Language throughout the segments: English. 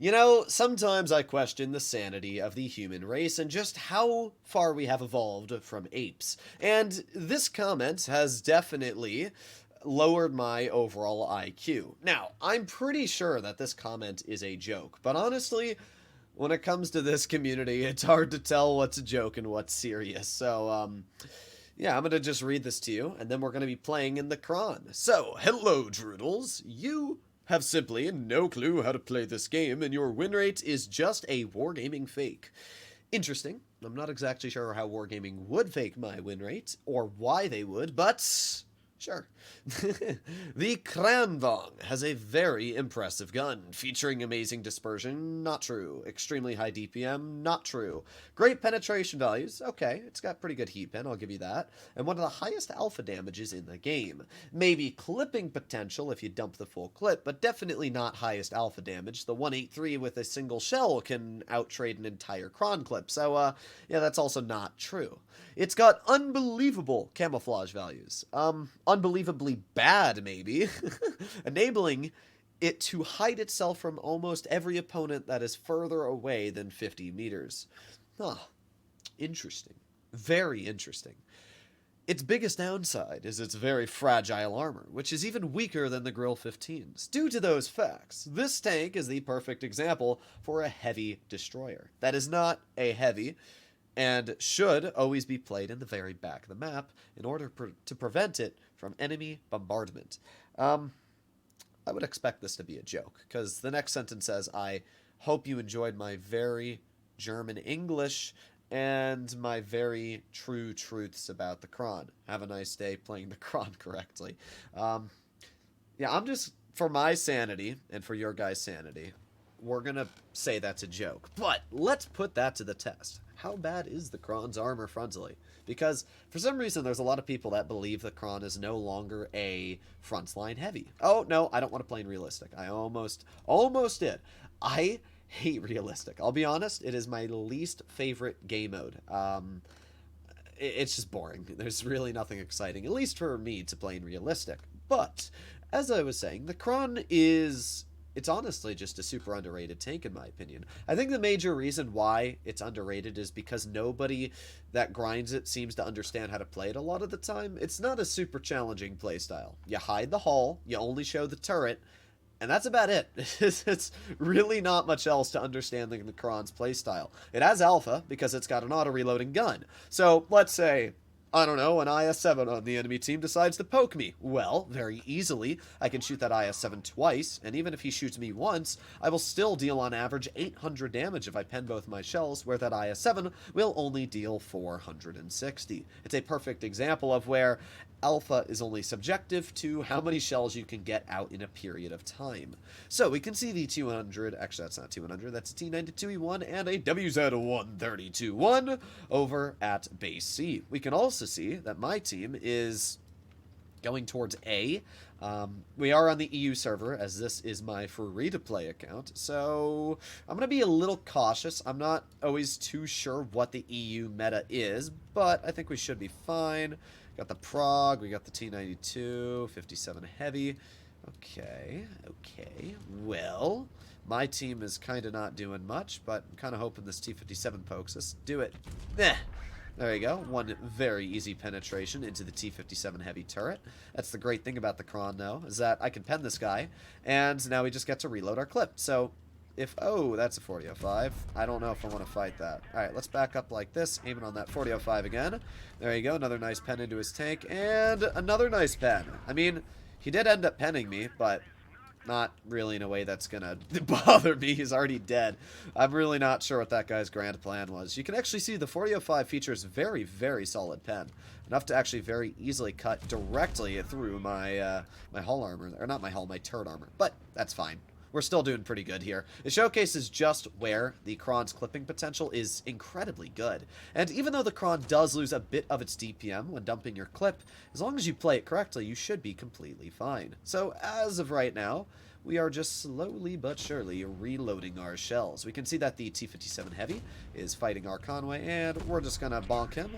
You know, sometimes I question the sanity of the human race and just how far we have evolved from apes. And this comment has definitely lowered my overall IQ. Now, I'm pretty sure that this comment is a joke, but honestly, when it comes to this community, it's hard to tell what's a joke and what's serious. So, yeah, I'm gonna just read this to you, and then we're gonna be playing in the cron. So, hello, Droodles. You have simply no clue how to play this game, and your win rate is just a wargaming fake. Interesting. I'm not exactly sure how wargaming would fake my win rate, or why they would, but sure. The Kranvagn has a very impressive gun, featuring amazing dispersion, not true. Extremely high DPM, not true. Great penetration values, okay, it's got pretty good heat pen, I'll give you that. And one of the highest alpha damages in the game. Maybe clipping potential if you dump the full clip, but definitely not highest alpha damage. The 183 with a single shell can outtrade an entire cron clip, so yeah, that's also not true. It's got unbelievable camouflage values. Unbelievably bad, maybe. Enabling it to hide itself from almost every opponent that is further away than 50 meters. Huh. Interesting. Very interesting. Its biggest downside is its very fragile armor, which is even weaker than the Grill 15's. Due to those facts, this tank is the perfect example for a heavy destroyer. That is not a heavy, and should always be played in the very back of the map in order to prevent it from enemy bombardment. I would expect this to be a joke, because the next sentence says, I hope you enjoyed my very German English and my very true truths about the cron. Have a nice day playing the cron correctly. Yeah, I'm just, for my sanity and for your guys' sanity, we're going to say that's a joke. But let's put that to the test. How bad is the Kron's armor frontally? Because for some reason there's a lot of people that believe the Kron is no longer a frontline heavy. Oh, no, I don't want to play in realistic. I almost did. I hate realistic. I'll be honest, it is my least favorite game mode. It's just boring. There's really nothing exciting, at least for me, to play in realistic. But, as I was saying, the Kron is... It's honestly just a super underrated tank, in my opinion. I think the major reason why it's underrated is because nobody that grinds it seems to understand how to play it a lot of the time. It's not a super challenging playstyle. You hide the hull, you only show the turret, and that's about it. It's really not much else to understanding the Kron's playstyle. It has alpha, because it's got an auto-reloading gun. So, let's say... I don't know, an IS-7 on the enemy team decides to poke me. Well, very easily, I can shoot that IS-7 twice, and even if he shoots me once, I will still deal on average 800 damage if I pen both my shells, where that IS-7 will only deal 460. It's a perfect example of where alpha is only subjective to how many shells you can get out in a period of time. So we can see the T100, actually that's not T100, that's a T92E1 and a WZ132-1 over at base C. We can also see that my team is going towards A. We are on the EU server, as this is my free-to-play account, so I'm going to be a little cautious. I'm not always too sure what the EU meta is, but I think we should be fine. Got the Prague, we got the T92, 57 heavy. Okay, well, my team is kind of not doing much, but I'm kind of hoping this T57 pokes us. Do it. There you go. One very easy penetration into the T57 heavy turret. That's the great thing about the Kron, though, is that I can pen this guy, and now we just get to reload our clip. So, if... Oh, that's a 4005. I don't know if I want to fight that. Alright, let's back up like this, aiming on that 4005 again. There you go, another nice pen into his tank, and another nice pen. I mean, he did end up penning me, but... not really in a way that's gonna bother me. He's already dead. I'm really not sure what that guy's grand plan was. You can actually see the 4005 features very, very solid pen. Enough to actually very easily cut directly through my my hull armor. Or not my hull, my turret armor. But that's fine. We're still doing pretty good here. It showcases just where the Kron's clipping potential is incredibly good. And even though the Kron does lose a bit of its DPM when dumping your clip, as long as you play it correctly, you should be completely fine. So as of right now, we are just slowly but surely reloading our shells. We can see that the T-57 Heavy is fighting our Conway, and we're just gonna bonk him.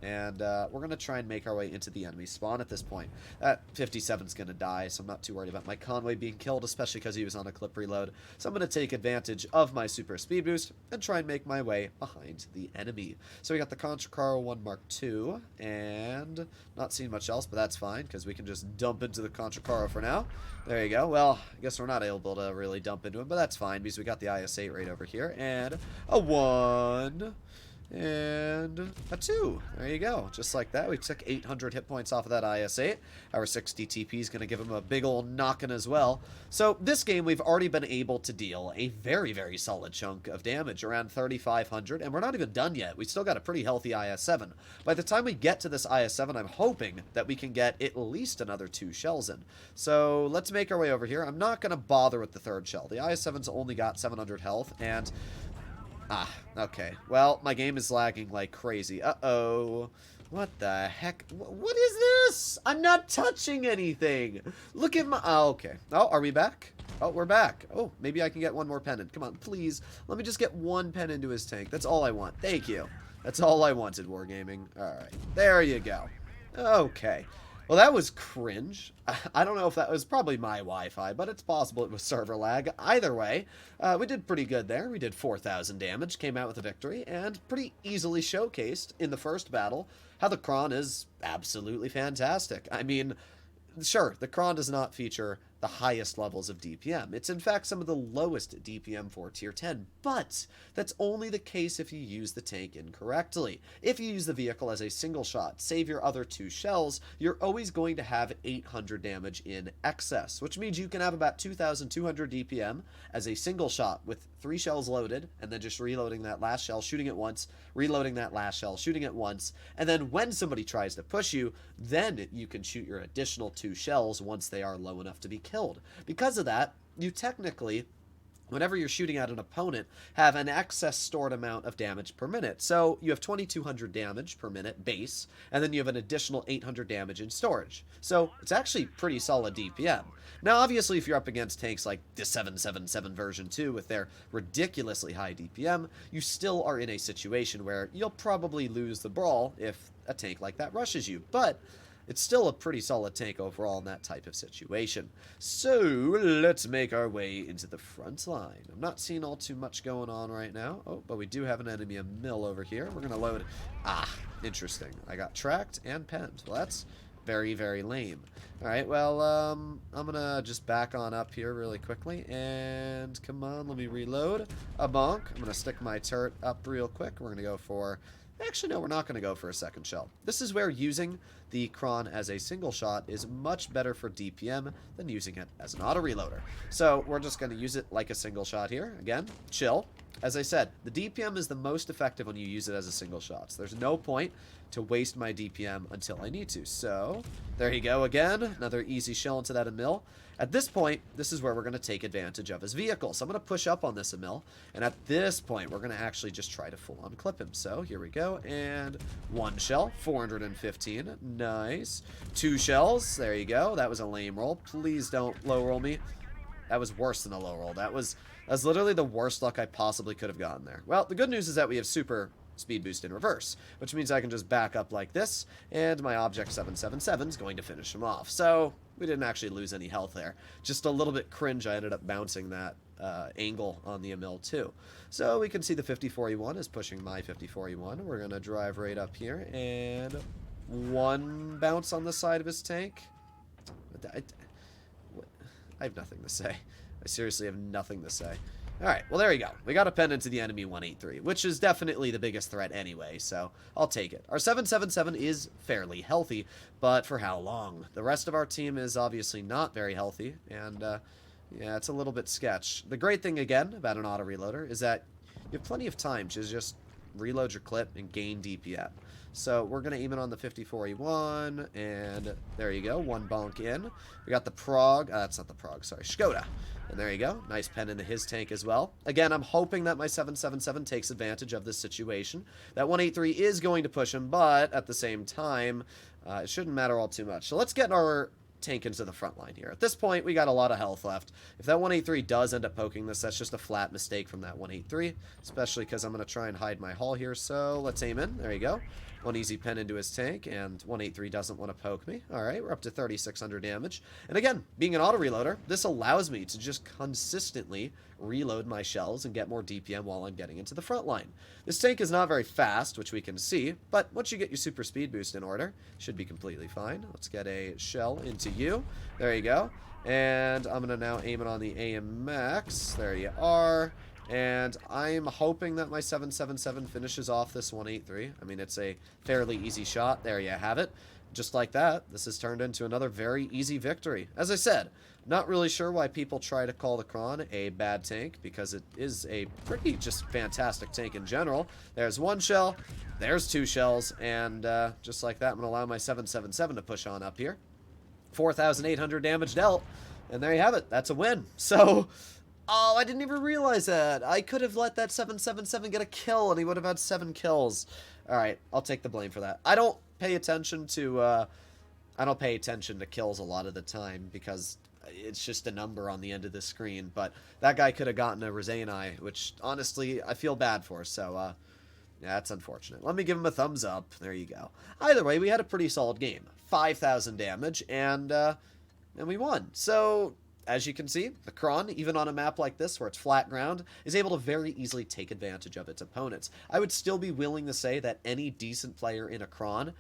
And we're going to try and make our way into the enemy spawn at this point. That 57's going to die, so I'm not too worried about my Conway being killed, especially because he was on a clip reload. So I'm going to take advantage of my super speed boost and try and make my way behind the enemy. So we got the Contra 1 Mark II, and not seeing much else, but that's fine, because we can just dump into the Contra for now. There you go. Well, I guess we're not able to really dump into him, but that's fine, because we got the IS-8 right over here, and a 1... and a 2. There you go. Just like that. We took 800 hit points off of that IS-8. Our 60 TP is going to give him a big old knockin' as well. So this game, we've already been able to deal a very, very solid chunk of damage, around 3,500, and we're not even done yet. We still got a pretty healthy IS-7. By the time we get to this IS-7, I'm hoping that we can get at least another 2 shells in. So let's make our way over here. I'm not going to bother with the 3rd shell. The IS-7's only got 700 health, and... okay. Well, my game is lagging like crazy. Uh-oh. What the heck? What is this? I'm not touching anything. Look at my... oh, okay. Oh, are we back? Oh, we're back. Oh, maybe I can get one more pen. Come on, please. Let me just get one pen into his tank. That's all I want. Thank you. That's all I wanted, Wargaming. All right. There you go. Okay. Well, that was cringe. I don't know if that was probably my Wi-Fi, but it's possible it was server lag. Either way, we did pretty good there. We did 4,000 damage, came out with a victory, and pretty easily showcased in the first battle how the Kron is absolutely fantastic. I mean, sure, the Kron does not feature the highest levels of DPM. It's in fact some of the lowest DPM for Tier 10, but that's only the case if you use the tank incorrectly. If you use the vehicle as a single shot, save your other 2 shells, you're always going to have 800 damage in excess, which means you can have about 2,200 DPM as a single shot with 3 shells loaded, and then just reloading that last shell, shooting it once, reloading that last shell, shooting it once, and then when somebody tries to push you, then you can shoot your additional 2 shells once they are low enough to be killed. Because of that, you technically, whenever you're shooting at an opponent, have an excess stored amount of damage per minute. So you have 2,200 damage per minute base, and then you have an additional 800 damage in storage. So it's actually pretty solid DPM. Now, obviously, if you're up against tanks like the 777 version 2 with their ridiculously high DPM, you still are in a situation where you'll probably lose the brawl if a tank like that rushes you. But it's still a pretty solid tank overall in that type of situation. So, let's make our way into the front line. I'm not seeing all too much going on right now. Oh, but we do have an enemy mill over here. We're going to load... interesting. I got tracked and penned. Well, that's very, very lame. Alright, well, I'm going to just back on up here really quickly. And, come on, let me reload. A bonk. I'm going to stick my turret up real quick. We're going to go for... actually, no, we're not going to go for a second shell. This is where using the Kron as a single shot is much better for DPM than using it as an auto-reloader. So we're just going to use it like a single shot here. Again, chill. As I said, the DPM is the most effective when you use it as a single shot. So there's no point to waste my DPM until I need to. So there you go again. Another easy shell into that Emil. At this point, this is where we're going to take advantage of his vehicle. So I'm going to push up on this Emil, and at this point, we're going to actually just try to full-on clip him. So here we go, and 1 shell, 415, nice. 2 shells, there you go. That was a lame roll. Please don't low roll me. That was worse than a low roll. That's literally the worst luck I possibly could have gotten there. Well, the good news is that we have super speed boost in reverse, which means I can just back up like this, and my Object 777 is going to finish him off. So we didn't actually lose any health there. Just a little bit cringe, I ended up bouncing that angle on the Emil too. So we can see the 54E1 is pushing my 54E1. We're going to drive right up here, and 1 bounce on the side of his tank. I have nothing to say. I seriously have nothing to say. Alright, well there you go. We got a pen into the enemy 183, which is definitely the biggest threat anyway, so I'll take it. Our 777 is fairly healthy, but for how long? The rest of our team is obviously not very healthy, and yeah, it's a little bit sketch. The great thing, again, about an auto-reloader is that you have plenty of time to just reload your clip and gain DPM. So we're going to aim it on the 54E1, and there you go, 1 bonk in. We got the Prague, that's not the Prague, sorry, Skoda. And there you go, nice pen into his tank as well. Again, I'm hoping that my 777 takes advantage of this situation. That 183 is going to push him, but at the same time, it shouldn't matter all too much. So let's get our tank into the front line here. At this point, we got a lot of health left. If that 183 does end up poking this, that's just a flat mistake from that 183, especially because I'm going to try and hide my hull here. So let's aim in. There you go. One easy pen into his tank, and 183 doesn't want to poke me. Alright, we're up to 3,600 damage. And again, being an auto-reloader, this allows me to just consistently reload my shells and get more DPM while I'm getting into the front line. This tank is not very fast, which we can see, but once you get your super speed boost in order, should be completely fine. Let's get a shell into you. There you go. And I'm going to now aim it on the AMX. There you are. And I'm hoping that my 777 finishes off this 183. I mean, it's a fairly easy shot. There you have it. Just like that, this has turned into another very easy victory. As I said, not really sure why people try to call the Kron a bad tank, because it is a pretty just fantastic tank in general. There's one shell, there's two shells, and just like that, I'm going to allow my 777 to push on up here. 4,800 damage dealt, and there you have it. That's a win. So... oh, I didn't even realize that. I could have let that 777 get a kill, and he would have had 7 kills. Alright, I'll take the blame for that. I don't pay attention to kills a lot of the time, because it's just a number on the end of the screen. But that guy could have gotten a Rizani, which, honestly, I feel bad for, so, yeah, that's unfortunate. Let me give him a thumbs up. There you go. Either way, we had a pretty solid game. 5,000 damage, and we won. So... as you can see, the Kron, even on a map like this where it's flat ground, is able to very easily take advantage of its opponents. I would still be willing to say that any decent player in a Kron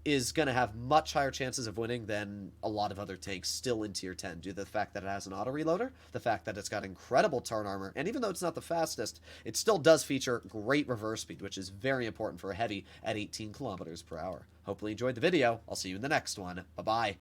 is going to have much higher chances of winning than a lot of other tanks still in tier 10, due to the fact that it has an auto-reloader, the fact that it's got incredible turn armor, and even though it's not the fastest, it still does feature great reverse speed, which is very important for a heavy at 18 kilometers per hour. Hopefully you enjoyed the video. I'll see you in the next one. Bye-bye.